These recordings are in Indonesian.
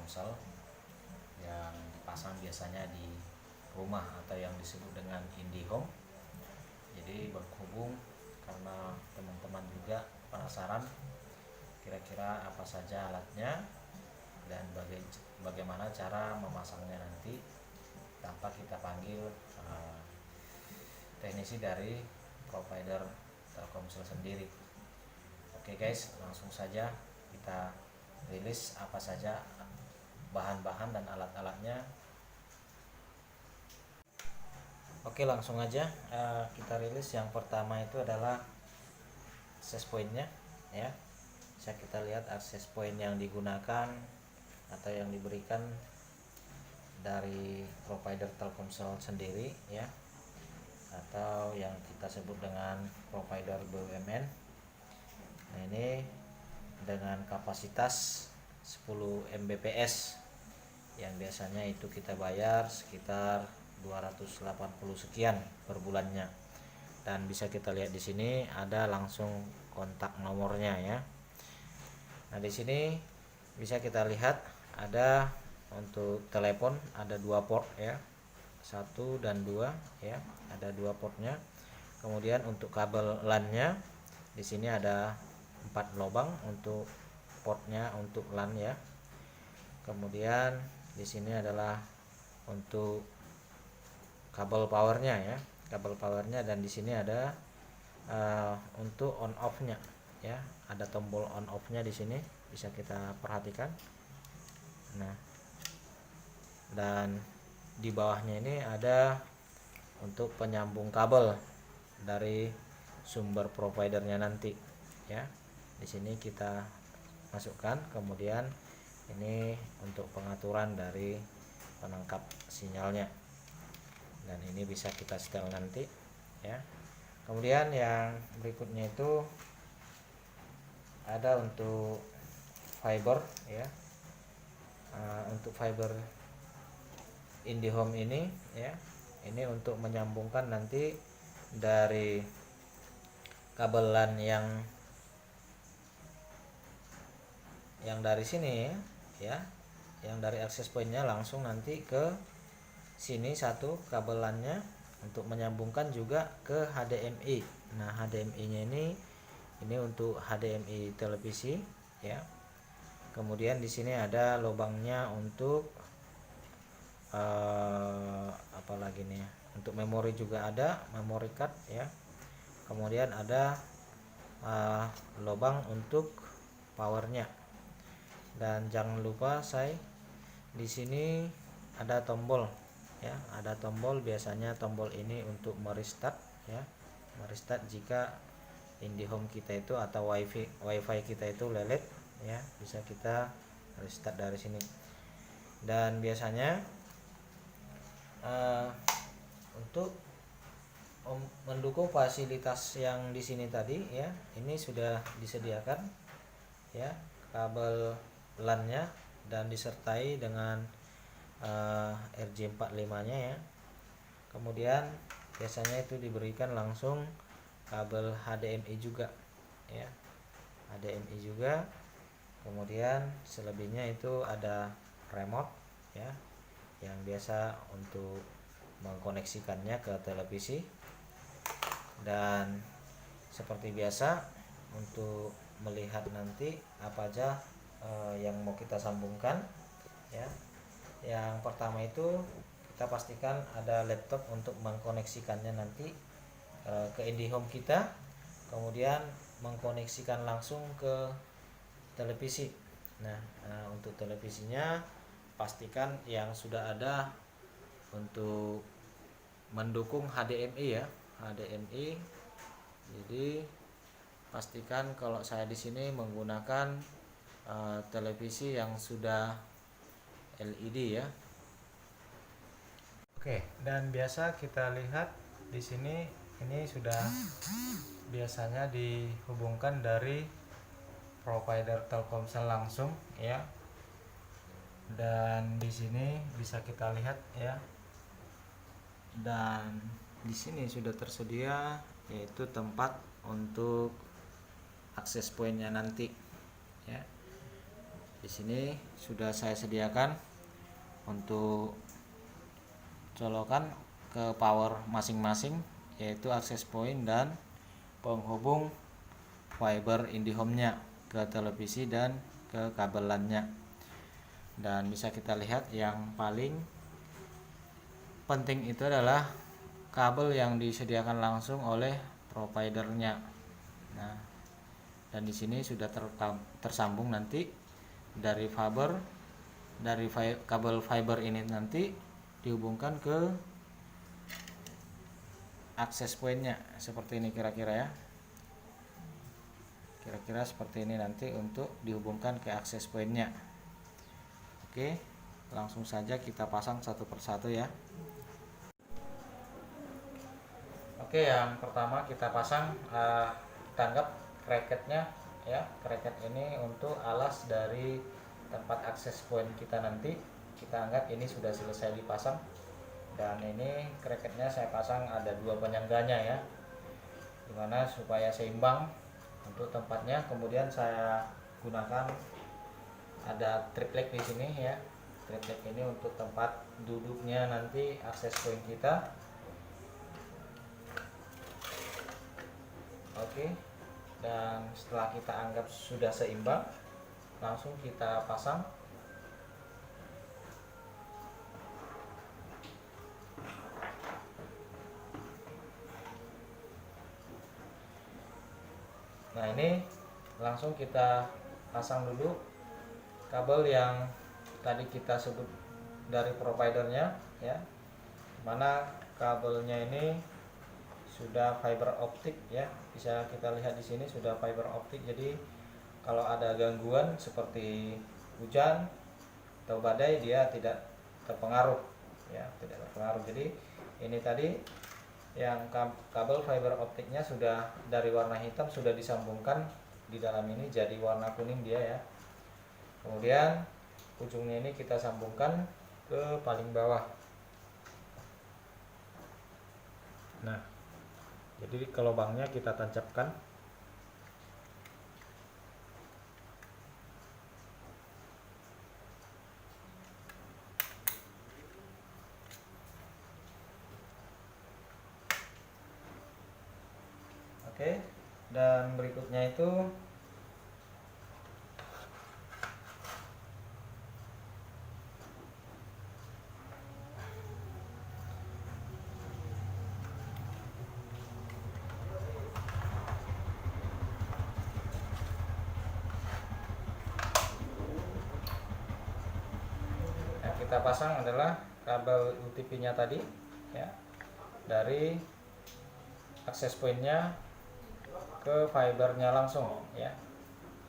Telkomsel yang dipasang biasanya di rumah atau yang disebut dengan IndiHome. Jadi berhubung karena teman-teman juga penasaran kira-kira apa saja alatnya dan bagaimana cara memasangnya nanti tanpa kita panggil teknisi dari provider Telkomsel sendiri. Oke guys, langsung saja kita rilis apa saja bahan-bahan dan alat-alatnya. Oke, langsung aja kita rilis. Yang pertama itu adalah access pointnya ya. Bisa kita lihat access point yang digunakan atau yang diberikan dari provider Telkomsel sendiri ya, atau yang kita sebut dengan provider BUMN. Nah, ini dengan kapasitas 10 Mbps yang biasanya itu kita bayar sekitar 280 sekian per bulannya. Dan bisa kita lihat di sini ada langsung kontak nomornya ya. Nah, di sini bisa kita lihat ada untuk telepon ada 2 port ya. 1 dan 2 ya, ada 2 portnya. Kemudian untuk kabel LAN-nya di sini ada 4 lubang untuk portnya untuk LAN ya. Kemudian di sini adalah untuk kabel powernya ya, kabel powernya, dan di sini ada untuk on off-nya ya, ada tombol on off-nya di sini bisa kita perhatikan. Nah, dan di bawahnya ini ada untuk penyambung kabel dari sumber providernya nanti ya. Di sini kita masukkan, kemudian ini untuk pengaturan dari penangkap sinyalnya, dan ini bisa kita setel nanti ya. Kemudian yang berikutnya itu ada untuk fiber ya. Untuk fiber IndiHome ini ya, ini untuk menyambungkan nanti dari kabel LAN yang dari sini ya, yang dari access pointnya langsung nanti ke sini satu kabel LAN-nya untuk menyambungkan juga ke HDMI. Nah, HDMI-nya ini untuk HDMI televisi ya. Kemudian di sini ada lubangnya untuk apalagi nih ya, untuk memori juga ada memory card ya. Kemudian ada lubang untuk powernya, dan jangan lupa di sini ada tombol ya, ada tombol. Biasanya tombol ini untuk merestart ya, merestart jika IndiHome kita itu atau wifi kita itu lelet ya, bisa kita restart dari sini. Dan biasanya untuk mendukung fasilitas yang di sini tadi ya, ini sudah disediakan ya kabel LAN-nya dan disertai dengan RJ45-nya ya. Kemudian biasanya itu diberikan langsung kabel HDMI juga ya, HDMI juga. Kemudian selebihnya itu ada remote ya, yang biasa untuk mengkoneksikannya ke televisi. Dan seperti biasa untuk melihat nanti apa aja yang mau kita sambungkan ya. Yang pertama itu kita pastikan ada laptop untuk mengkoneksikannya nanti ke IndiHome kita, kemudian mengkoneksikan langsung ke televisi. Nah, untuk televisinya pastikan yang sudah ada untuk mendukung HDMI ya, HDMI. Jadi pastikan kalau saya di sini menggunakan televisi yang sudah LED ya. Oke, dan biasa kita lihat di sini ini sudah biasanya dihubungkan dari provider Telkomsel langsung ya. Dan di sini bisa kita lihat ya. Dan di sini sudah tersedia yaitu tempat untuk akses pointnya nanti ya. Di sini sudah saya sediakan untuk colokan ke power masing-masing, yaitu akses point dan penghubung fiber IndiHome-nya ke televisi dan ke kabelannya. Dan bisa kita lihat yang paling penting itu adalah kabel yang disediakan langsung oleh providernya. Nah, dan di sini sudah tersambung nanti dari kabel fiber ini nanti dihubungkan ke akses pointnya seperti ini kira-kira ya. Kira-kira seperti ini nanti untuk dihubungkan ke akses pointnya. Oke, langsung saja kita pasang satu persatu ya. Oke, yang pertama kita pasang tanggap bracketnya ya. Bracket ini untuk alas dari tempat akses point kita nanti. Kita anggap ini sudah selesai dipasang. Dan ini bracketnya saya pasang ada 2 penyangganya ya, dimana supaya seimbang untuk tempatnya. Kemudian saya gunakan ada triplek di sini ya. Triplek ini untuk tempat duduknya nanti akses point kita. Oke, dan setelah kita anggap sudah seimbang, langsung kita pasang. Nah, ini langsung kita pasang dulu kabel yang tadi kita sebut dari providernya ya, mana kabelnya ini sudah fiber optik ya. Bisa kita lihat di sini sudah fiber optik, jadi kalau ada gangguan seperti hujan atau badai dia tidak terpengaruh ya, tidak terpengaruh. Jadi ini tadi yang kabel fiber optiknya sudah dari warna hitam sudah disambungkan di dalam ini jadi warna kuning dia ya. Kemudian ujungnya ini kita sambungkan ke paling bawah. Nah, jadi ke lubangnya kita tancapkan. Oke, dan berikutnya itu yang kita pasang adalah kabel UTP-nya tadi ya, dari akses point-nya ke fibernya langsung ya.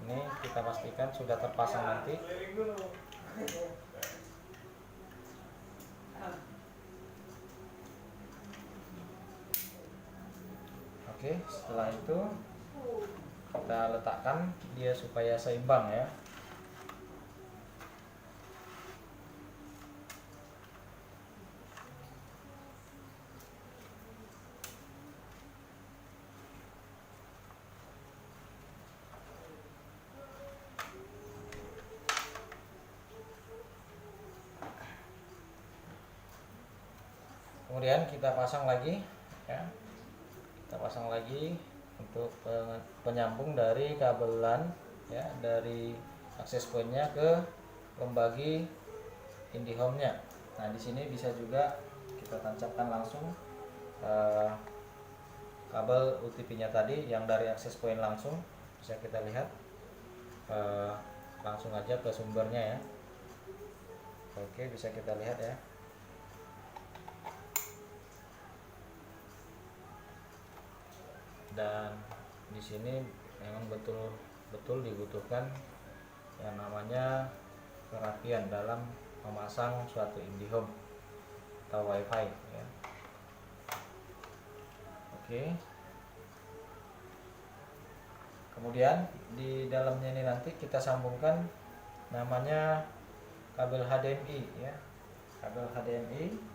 Ini kita pastikan sudah terpasang nanti. Oke, setelah itu kita letakkan dia supaya seimbang ya. Kemudian kita pasang lagi ya. Kita pasang lagi untuk penyambung dari kabelan ya, dari akses pointnya ke pembagi IndiHome-nya. Nah, di sini bisa juga kita tancapkan langsung kabel UTP-nya tadi yang dari akses point langsung. Bisa kita lihat langsung aja ke sumbernya ya. Oke, bisa kita lihat ya. Dan di sini memang betul-betul dibutuhkan yang namanya kerapian dalam memasang suatu IndiHome atau WiFi ya. Oke. Kemudian di dalamnya ini nanti kita sambungkan namanya kabel HDMI ya. Kabel HDMI.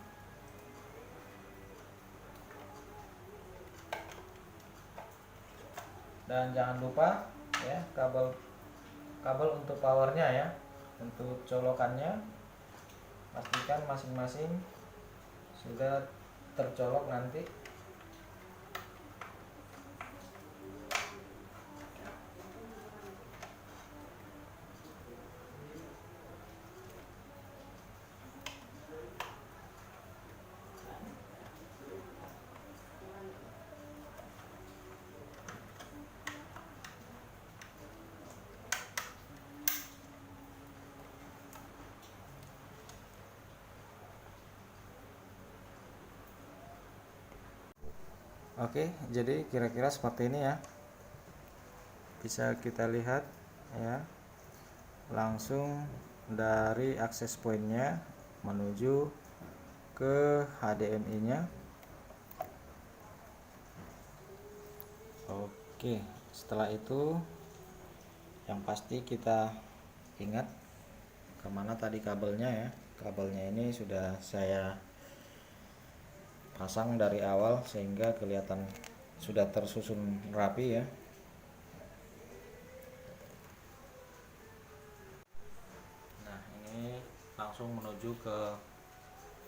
Dan jangan lupa ya kabel untuk powernya ya. Untuk colokannya, pastikan masing-masing sudah tercolok nanti. Oke, jadi kira-kira seperti ini ya. Bisa kita lihat ya, langsung dari akses pointnya menuju ke HDMI nya. Oke, setelah itu yang pasti kita ingat kemana tadi kabelnya ya. Kabelnya ini sudah saya pasang dari awal sehingga kelihatan sudah tersusun rapi ya. Nah, ini langsung menuju ke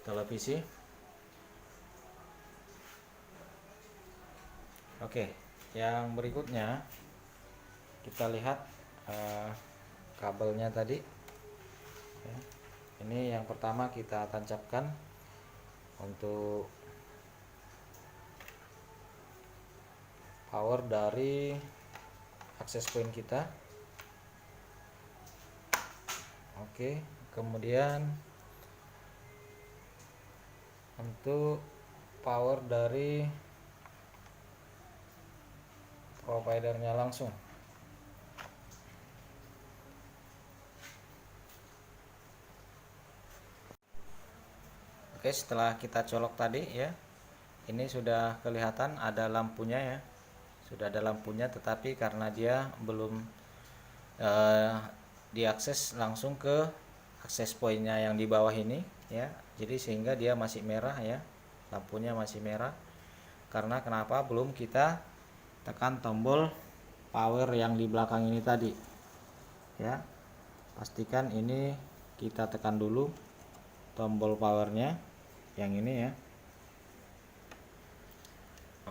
televisi. Oke, yang berikutnya kita lihat kabelnya tadi ya. Ini yang pertama kita tancapkan untuk power dari akses point kita. Oke, kemudian untuk power dari providernya langsung. Oke, setelah kita colok tadi ya, ini sudah kelihatan ada lampunya ya, sudah ada lampunya, tetapi karena dia belum diakses langsung ke akses pointnya yang di bawah ini ya, jadi sehingga dia masih merah ya, lampunya masih merah. Karena kenapa? Belum kita tekan tombol power yang di belakang ini tadi ya. Pastikan ini kita tekan dulu tombol powernya yang ini ya.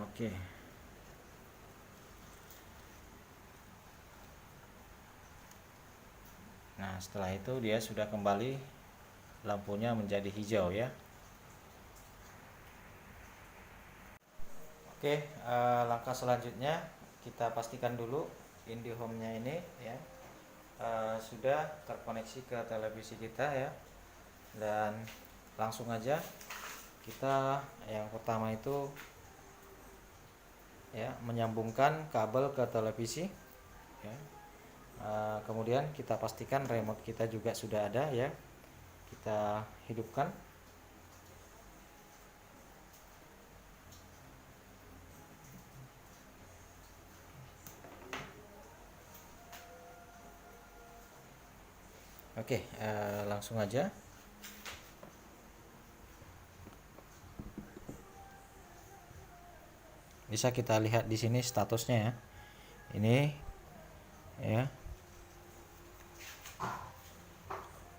Oke. Nah, setelah itu dia sudah kembali lampunya menjadi hijau ya. Oke, langkah selanjutnya kita pastikan dulu IndiHome-nya ini ya sudah terkoneksi ke televisi kita ya. Dan langsung aja kita yang pertama itu ya menyambungkan kabel ke televisi ya. Kemudian kita pastikan remote kita juga sudah ada ya, kita hidupkan. Oke, langsung aja bisa kita lihat di sini statusnya ya, ini ya.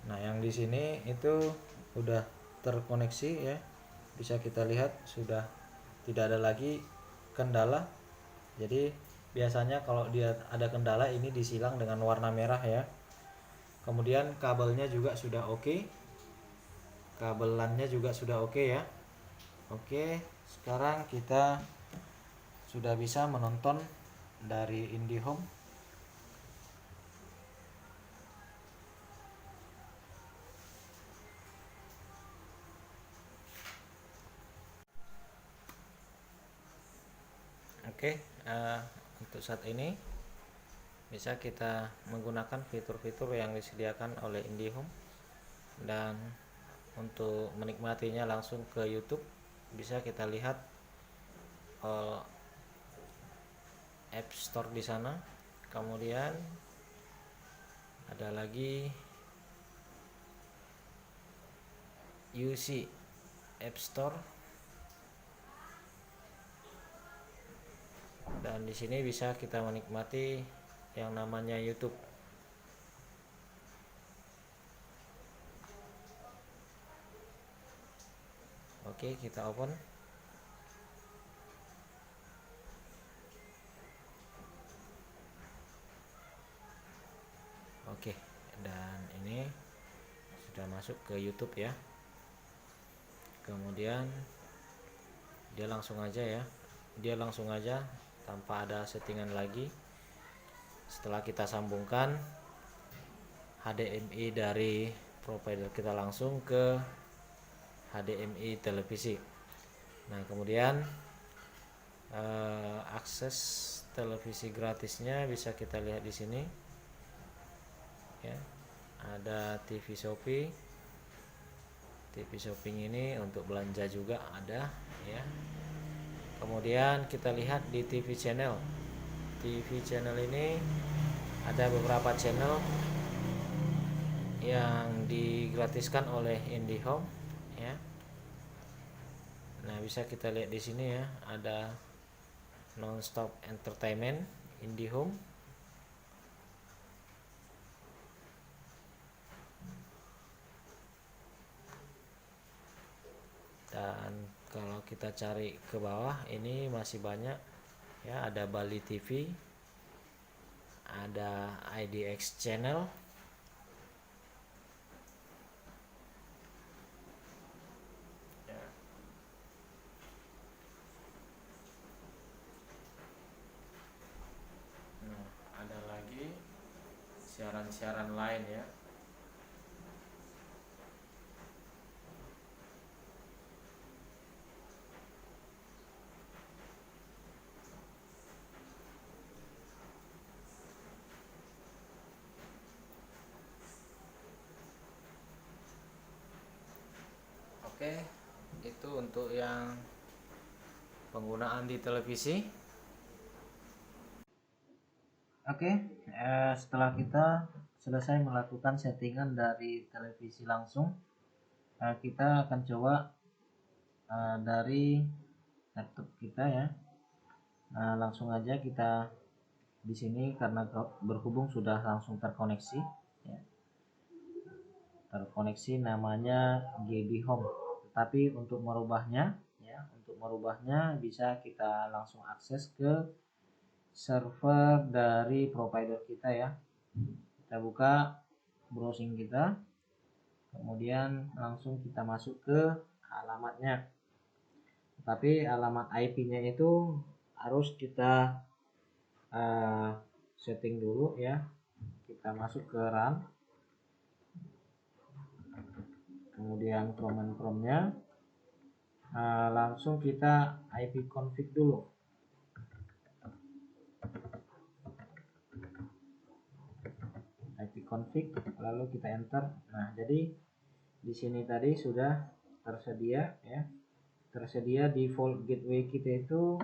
Nah, yang di sini itu udah terkoneksi ya, bisa kita lihat sudah tidak ada lagi kendala. Jadi biasanya kalau dia ada kendala ini disilang dengan warna merah ya. Kemudian kabelnya juga sudah oke, kabelannya juga sudah oke ya. Oke, sekarang kita sudah bisa menonton dari IndiHome. Oke, untuk saat ini bisa kita menggunakan fitur-fitur yang disediakan oleh IndiHome. Dan untuk menikmatinya langsung ke YouTube bisa kita lihat App Store di sana. Kemudian ada lagi UC App Store. Dan di sini bisa kita menikmati yang namanya YouTube. Oke, kita open. Oke, dan ini sudah masuk ke YouTube ya. Kemudian dia langsung aja tanpa ada settingan lagi. Setelah kita sambungkan HDMI dari provider kita langsung ke HDMI televisi. Nah, kemudian akses televisi gratisnya bisa kita lihat di sini ya. Ada TV Shopping ini untuk belanja juga ada ya. Kemudian kita lihat di TV channel ini ada beberapa channel yang digratiskan oleh IndiHome ya. Nah, bisa kita lihat di sini ya, ada Nonstop Entertainment IndiHome. Dan kalau kita cari ke bawah ini masih banyak ya, ada Bali TV, ada IDX channel, nah, ada lagi siaran-siaran lain ya. Oke, itu untuk yang penggunaan di televisi. Oke, setelah kita selesai melakukan settingan dari televisi langsung, kita akan coba dari laptop kita ya. Langsung aja kita di sini karena berhubung sudah langsung terkoneksi ya. Terkoneksi namanya GB Home. Tetapi untuk merubahnya bisa kita langsung akses ke server dari provider kita ya. Kita buka browsing kita, kemudian langsung kita masuk ke alamatnya. Tapi alamat IP-nya itu harus kita setting dulu ya. Kita masuk ke run, kemudian command prompt-nya langsung kita IP config dulu. IP config, lalu kita enter. Nah, jadi di sini tadi sudah tersedia ya. Tersedia default gateway kita itu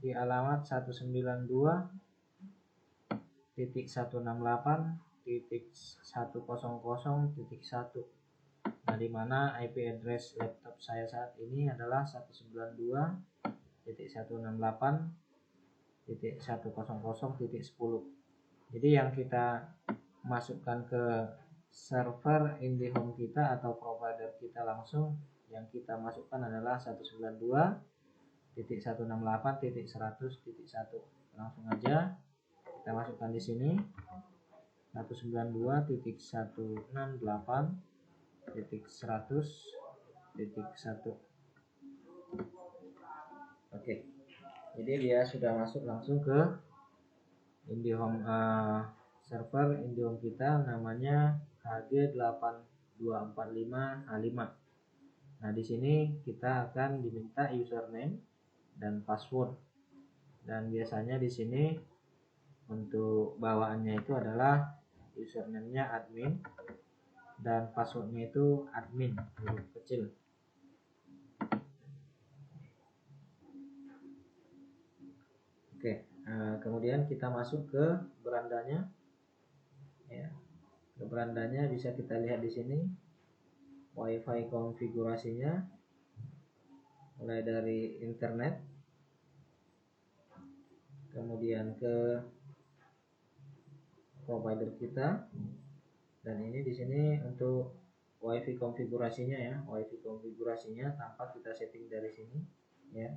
di alamat 192.168.100.1. Nah, di mana IP address laptop saya saat ini adalah 192.168.100.10. Jadi yang kita masukkan ke server IndiHome kita atau provider kita langsung, yang kita masukkan adalah 192.168.100.1. Langsung aja kita masukkan di sini 192.168.100.1. Oke, jadi dia sudah masuk langsung ke IndiHome server IndiHome kita, namanya HG8245H5. Nah, di sini kita akan diminta username dan password. Dan biasanya di sini untuk bawaannya itu adalah username-nya admin dan passwordnya itu admin huruf kecil. Oke, kemudian kita masuk ke berandanya ya. Ke berandanya bisa kita lihat di sini WiFi konfigurasinya, mulai dari internet, kemudian ke provider kita, dan ini di sini untuk WiFi konfigurasinya ya. WiFi konfigurasinya tanpa kita setting dari sini ya.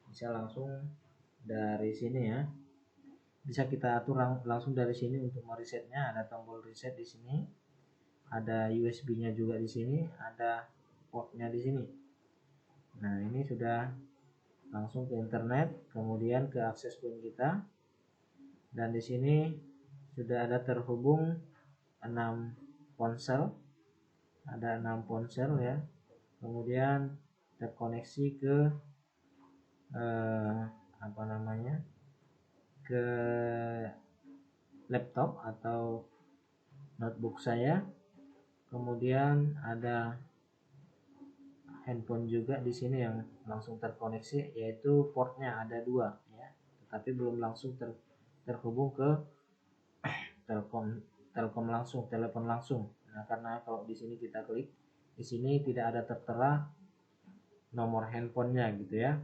Bisa langsung dari sini ya. Bisa kita atur langsung dari sini untuk meresetnya. Ada tombol reset di sini. Ada USB-nya juga di sini, ada portnya di sini. Nah, ini sudah langsung ke internet, kemudian ke akses point kita. Dan di sini sudah ada terhubung 6 ponsel. Ada 6 ponsel ya. Kemudian terkoneksi ke ke laptop atau notebook saya. Kemudian ada handphone juga di sini yang langsung terkoneksi, yaitu portnya ada 2 ya, tetapi belum langsung terhubung ke telepon langsung. Nah, karena kalau di sini kita klik, di sini tidak ada tertera nomor handphonenya gitu ya.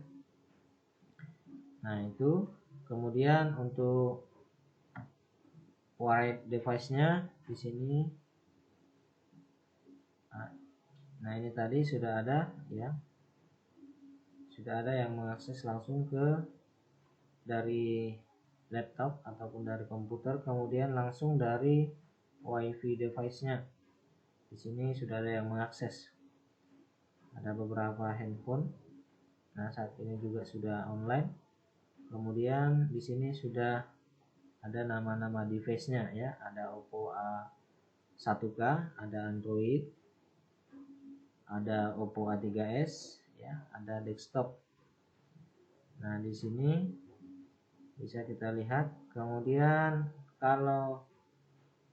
Nah, itu kemudian untuk wired device-nya di sini. Nah, ini tadi sudah ada ya. Sudah ada yang mengakses langsung ke dari laptop ataupun dari komputer, kemudian langsung dari WiFi device-nya. Di sini sudah ada yang mengakses. Ada beberapa handphone. Nah, saat ini juga sudah online. Kemudian di sini sudah ada nama-nama device-nya ya. Ada Oppo A1K, ada Android, ada Oppo A3s ya, ada desktop. Nah, di sini bisa kita lihat. Kemudian kalau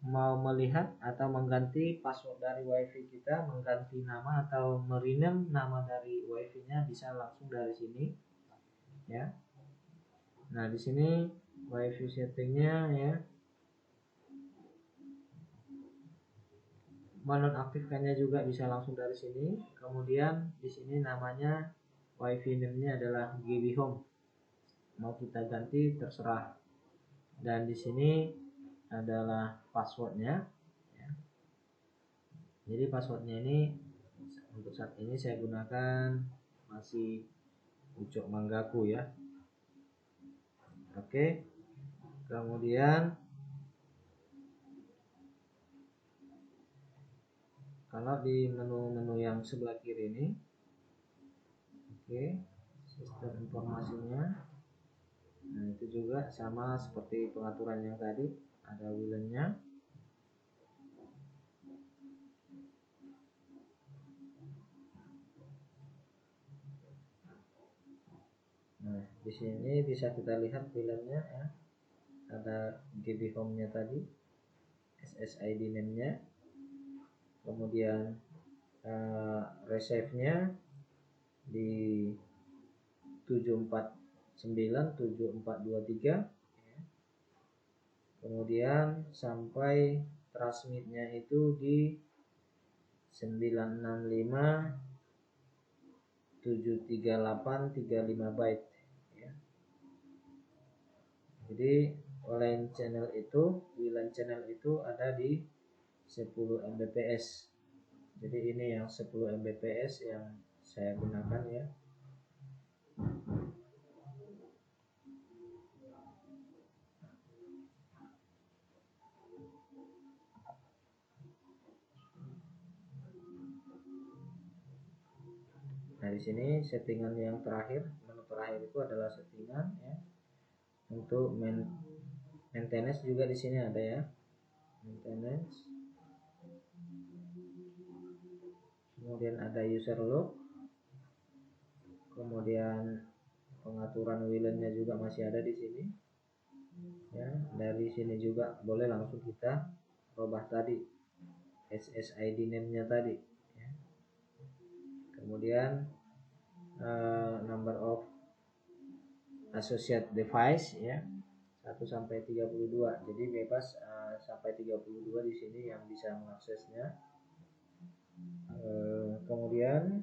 mau melihat atau mengganti password dari WiFi kita, mengganti nama atau merename nama dari WiFi-nya, bisa langsung dari sini ya. Nah, di sini WiFi settingnya ya. Menonaktifkannya juga bisa langsung dari sini. Kemudian di sini namanya WiFi name-nya adalah GB Home. Mau kita ganti terserah. Dan di sini adalah passwordnya. Ya. Jadi passwordnya ini untuk saat ini saya gunakan masih Ucok Manggaku ya. Oke. Kemudian kalau di menu-menu yang sebelah kiri ini, oke, sistem informasinya. Nah, itu juga sama seperti pengaturan yang tadi, ada WLAN-nya. Nah, di sini bisa kita lihat WLAN-nya ya. Ada GB Home-nya tadi, SSID name-nya, kemudian receive-nya di 7497423 ya. Kemudian sampai transmitnya itu di 965.73835 byte ya. Jadi WLAN channel itu ada di 10 Mbps. Jadi ini yang 10 Mbps yang saya gunakan ya. Nah, di sini settingan yang terakhir, menu terakhir itu adalah settingan ya. Untuk maintenance juga di sini ada ya. Maintenance. Kemudian ada user log. Kemudian pengaturan WLAN-nya juga masih ada di sini. Ya, dari sini juga boleh langsung kita ubah tadi SSID name-nya tadi ya. Kemudian number of associate device ya, 1 sampai 32. Jadi bebas sampai 32 di sini yang bisa mengaksesnya. Kemudian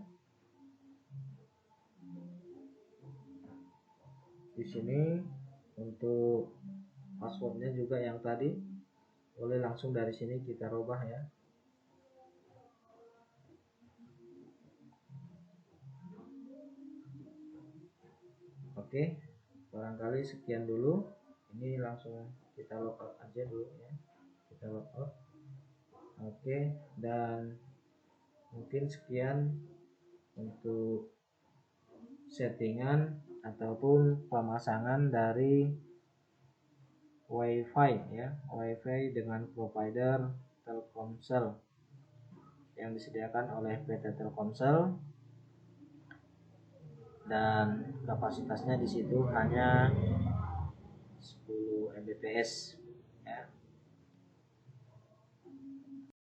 di sini untuk passwordnya juga yang tadi boleh langsung dari sini kita rubah ya. Oke, barangkali sekian dulu. Ini langsung kita logout aja dulu ya. Kita logout. Oke, dan mungkin sekian untuk settingan ataupun pemasangan dari WiFi ya, WiFi dengan provider Telkomsel yang disediakan oleh PT Telkomsel, dan kapasitasnya di situ hanya 10 Mbps.